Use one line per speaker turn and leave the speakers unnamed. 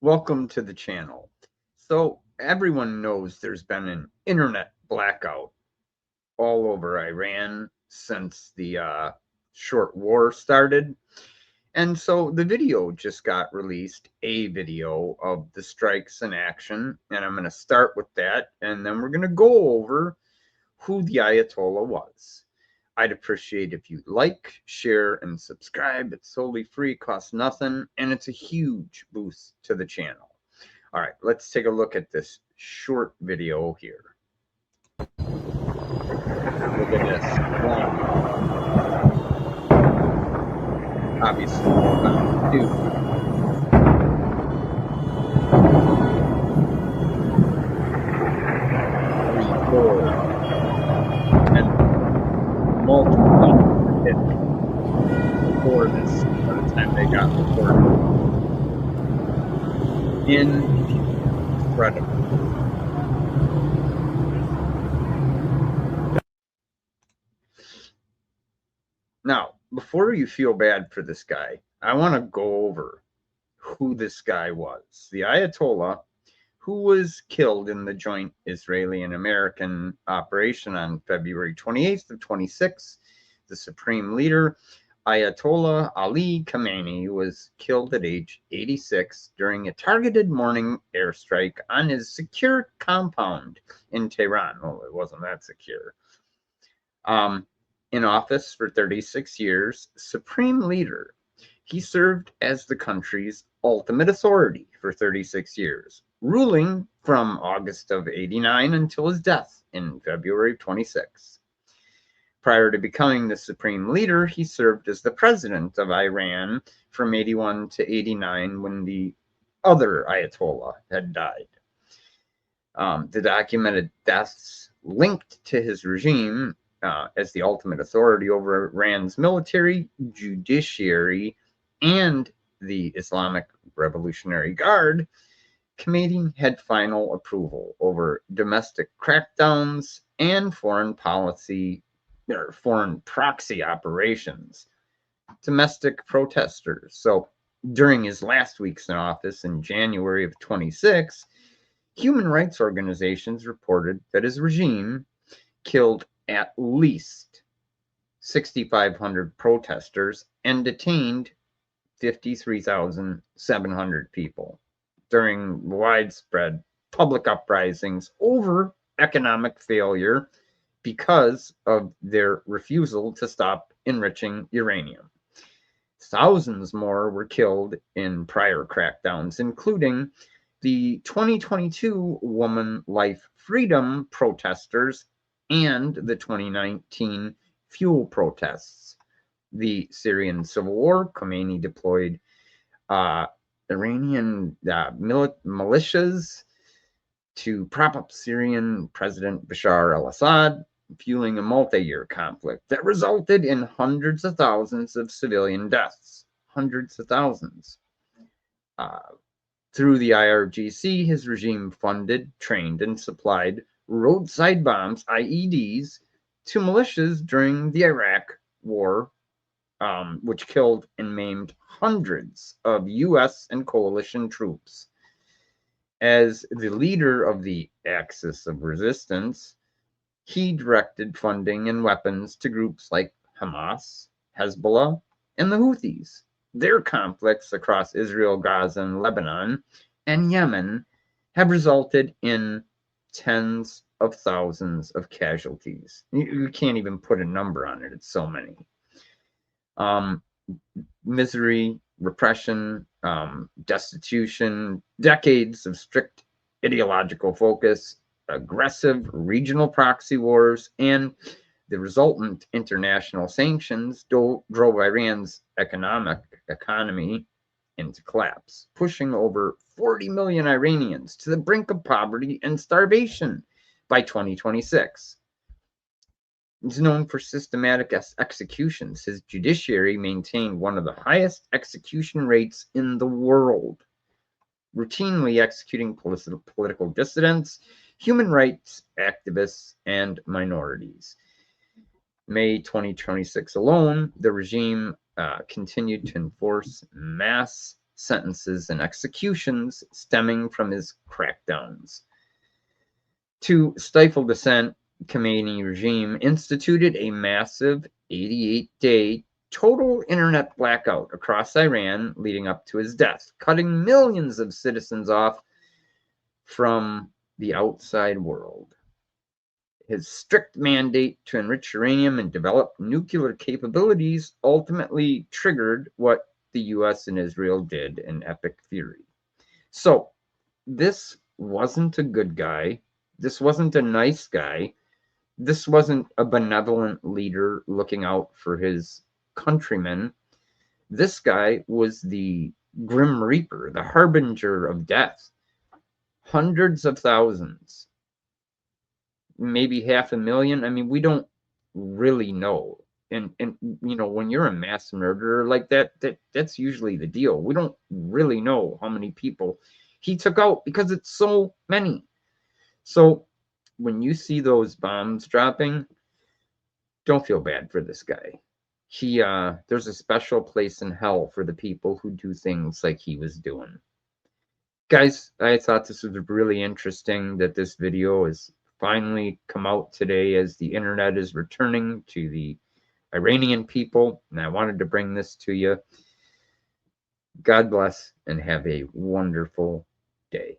Welcome to the channel. So everyone knows there's been an internet blackout all over Iran since the short war started. And so the video just got released, a video of the strikes in action. And I'm going to start with that. And then we're going to go over who the Ayatollah was. I'd appreciate if you like, share, and subscribe. It's totally free, costs nothing, and it's a huge boost to the channel. All right, let's take a look at this short video here. Look at this. One. Obviously, two. 3, 4. And multiple hit before this, by the time they got reported. Incredible. Now, before you feel bad for this guy, I want to go over who this guy was. The Ayatollah, who was killed in the joint Israeli and American operation on February 28th of 26, the supreme leader, Ayatollah Ali Khamenei, was killed at age 86 during a targeted morning airstrike on his secure compound in Tehran. Well, it wasn't that secure. In office for 36 years, supreme leader, he served as the country's ultimate authority for 36 years, ruling from August of 89 until his death in February of 26. Prior to becoming the supreme leader, he served as the president of Iran from 81 to 89 when the other Ayatollah had died. The documented deaths linked to his regime as the ultimate authority over Iran's military, judiciary, and the Islamic Revolutionary Guard, Khamenei had final approval over domestic crackdowns and foreign policy or foreign proxy operations, domestic protesters. So during his last weeks in office in January of 26, human rights organizations reported that his regime killed at least 6,500 protesters and detained 53,700 people during widespread public uprisings over economic failure because of their refusal to stop enriching uranium. Thousands more were killed in prior crackdowns, including the 2022 Woman Life Freedom protesters and the 2019 fuel protests. The Syrian civil war, Khomeini deployed Iranian militias to prop up Syrian President Bashar al-Assad, fueling a multi-year conflict that resulted in hundreds of thousands of civilian deaths. Hundreds of thousands. Through the IRGC, his regime funded, trained, and supplied roadside bombs, IEDs, to militias during the Iraq War, which killed and maimed hundreds of U.S. and coalition troops. As the leader of the Axis of Resistance, he directed funding and weapons to groups like Hamas, Hezbollah, and the Houthis. Their conflicts across Israel, Gaza, and Lebanon, and Yemen have resulted in tens of thousands of casualties. You can't even put a number on it. It's so many. Misery, repression, destitution, decades of strict ideological focus, aggressive regional proxy wars, and the resultant international sanctions drove Iran's economy into collapse, pushing over 40 million Iranians to the brink of poverty and starvation by 2026. He's known for systematic executions. His judiciary maintained one of the highest execution rates in the world, routinely executing political dissidents, human rights activists, and minorities. May 2026 alone, the regime continued to enforce mass sentences and executions stemming from his crackdowns. To stifle dissent, Khomeini regime instituted a massive 88-day total internet blackout across Iran leading up to his death, cutting millions of citizens off from the outside world. His strict mandate to enrich uranium and develop nuclear capabilities ultimately triggered what the US and Israel did in epic fury. So, this wasn't a good guy. This wasn't a nice guy. This wasn't a benevolent leader looking out for his countrymen. This guy was the Grim Reaper, the harbinger of death. Hundreds of thousands, maybe 500,000. I mean, we don't really know. And when you're a mass murderer like that's usually the deal. We don't really know how many people he took out because it's so many. So when you see those bombs dropping, don't feel bad for this guy. There's a special place in hell for the people who do things like he was doing. Guys, I thought this was really interesting that this video has finally come out today as the internet is returning to the Iranian people, and I wanted to bring this to you. God bless and have a wonderful day.